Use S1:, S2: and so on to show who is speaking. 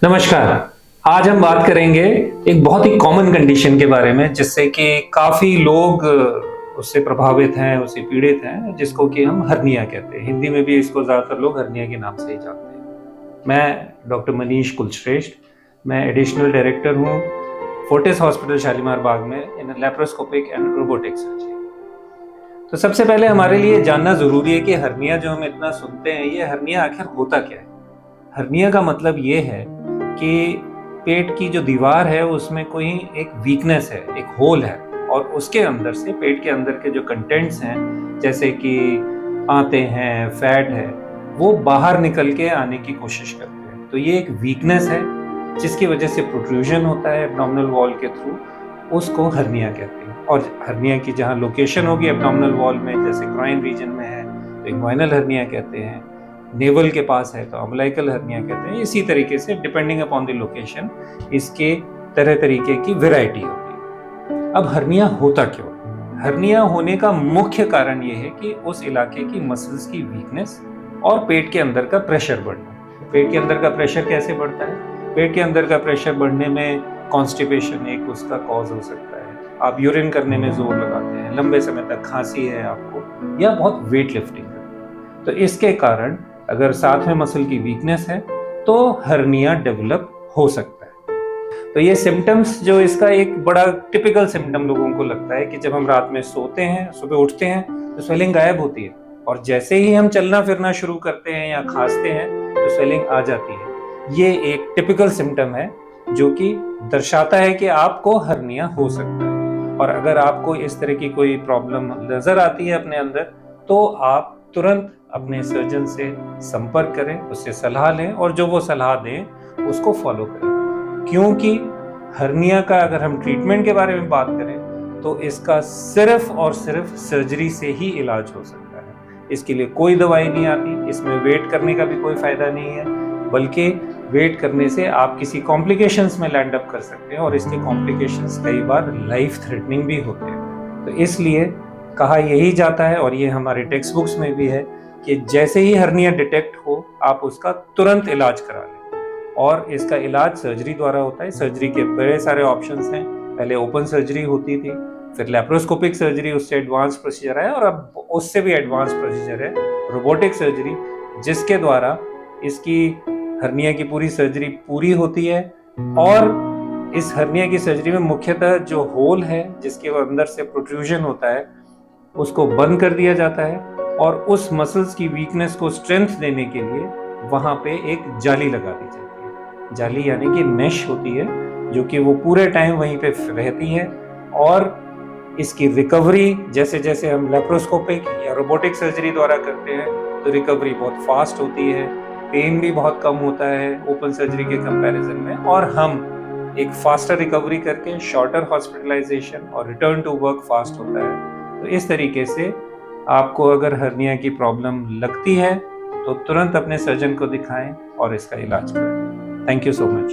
S1: नमस्कार। आज हम बात करेंगे एक बहुत ही कॉमन कंडीशन के बारे में जिससे कि काफ़ी लोग उससे प्रभावित हैं, उससे पीड़ित हैं, जिसको कि हम हर्निया कहते हैं। हिंदी में भी इसको ज़्यादातर लोग हर्निया के नाम से ही जानते हैं। मैं डॉक्टर मनीष कुलश्रेष्ठ, मैं एडिशनल डायरेक्टर हूँ फोर्टिस हॉस्पिटल शालीमार बाग में इन लैप्रोस्कोपिक एंड रोबोटिक सर्जरी। तो सबसे पहले हमारे लिए जानना ज़रूरी है कि हर्निया जो हम इतना सुनते हैं, ये हर्निया आखिर होता क्या है? हर्निया का मतलब ये है कि पेट की जो दीवार है उसमें कोई एक वीकनेस है, एक होल है और उसके अंदर से पेट के अंदर के जो कंटेंट्स हैं जैसे कि आंतें हैं, फैट है, वो बाहर निकल के आने की कोशिश करते हैं। तो ये एक वीकनेस है जिसकी वजह से प्रोट्रूजन होता है एब्डोमिनल वॉल के थ्रू, उसको हर्निया कहते हैं। और हर्निया की जहाँ लोकेशन होगी एब्डोमिनल वॉल में, जैसे ग्राइन रीजन में है तो इन्ग्वाइनल हर्निया कहते हैं, नेवल के पास है तो अम्बिलिकल हर्निया कहते हैं। इसी तरीके से डिपेंडिंग अपॉन द लोकेशन इसके तरह तरीके की वैरायटी होती है। अब हर्निया होता क्यों है? हर्निया होने का मुख्य कारण ये है कि उस इलाके की मसल्स की वीकनेस और पेट के अंदर का प्रेशर बढ़ना। पेट के अंदर का प्रेशर कैसे बढ़ता है? पेट के अंदर का प्रेशर बढ़ने में कॉन्स्टिपेशन एक उसका कॉज हो सकता है। आप यूरिन करने में जोर लगाते हैं, लंबे समय तक खांसी है आपको, या बहुत वेट लिफ्टिंग करते हैं, तो इसके कारण अगर साथ में मसल की वीकनेस है तो हर्निया डेवलप हो सकता है। तो ये सिम्टम्स जो इसका एक बड़ा टिपिकल सिम्टम लोगों को लगता है कि जब हम रात में सोते हैं, सुबह उठते हैं तो स्वेलिंग गायब होती है और जैसे ही हम चलना फिरना शुरू करते हैं या खांसते हैं तो स्वेलिंग आ जाती है। ये एक टिपिकल सिम्टम है जो कि दर्शाता है कि आपको हर्निया हो सकता है। और अगर आपको इस तरह की कोई प्रॉब्लम नजर आती है अपने अंदर तो आप तुरंत अपने सर्जन से संपर्क करें, उससे सलाह लें और जो वो सलाह दें उसको फॉलो करें। क्योंकि हर्निया का अगर हम ट्रीटमेंट के बारे में बात करें तो इसका सिर्फ और सिर्फ सर्जरी से ही इलाज हो सकता है। इसके लिए कोई दवाई नहीं आती, इसमें वेट करने का भी कोई फायदा नहीं है, बल्कि वेट करने से आप किसी कॉम्प्लिकेशंस में लैंड अप कर सकते हैं और इसके कॉम्प्लिकेशंस कई बार लाइफ थ्रेटनिंग भी होते हैं। तो इसलिए कहा यही जाता है और ये हमारे टेक्स्ट बुक्स में भी है कि जैसे ही हर्निया डिटेक्ट हो आप उसका तुरंत इलाज करा लें। और इसका इलाज सर्जरी द्वारा होता है। सर्जरी के बड़े सारे ऑप्शंस हैं। पहले ओपन सर्जरी होती थी, फिर लैप्रोस्कोपिक सर्जरी, उससे एडवांस प्रोसीजर है और अब उससे भी एडवांस प्रोसीजर है रोबोटिक सर्जरी, जिसके द्वारा इसकी हर्निया की पूरी सर्जरी पूरी होती है। और इस हर्निया की सर्जरी में मुख्यतः जो होल है जिसके अंदर से प्रोट्रूजन होता है उसको बंद कर दिया जाता है और उस मसल्स की वीकनेस को स्ट्रेंथ देने के लिए वहां पे एक जाली लगा दी जाती है। जाली यानी कि मेश होती है जो कि वो पूरे टाइम वहीं पे रहती है और इसकी रिकवरी जैसे जैसे हम लैप्रोस्कोपिक या रोबोटिक सर्जरी द्वारा करते हैं तो रिकवरी बहुत फास्ट होती है, पेन भी बहुत कम होता है ओपन सर्जरी के कंपैरिजन में, और हम एक फास्टर रिकवरी करके शॉर्टर हॉस्पिटलाइजेशन और रिटर्न टू वर्क फास्ट होता है। तो इस तरीके से आपको अगर हर्निया की प्रॉब्लम लगती है तो तुरंत अपने सर्जन को दिखाएं और इसका इलाज करें। Thank you so much.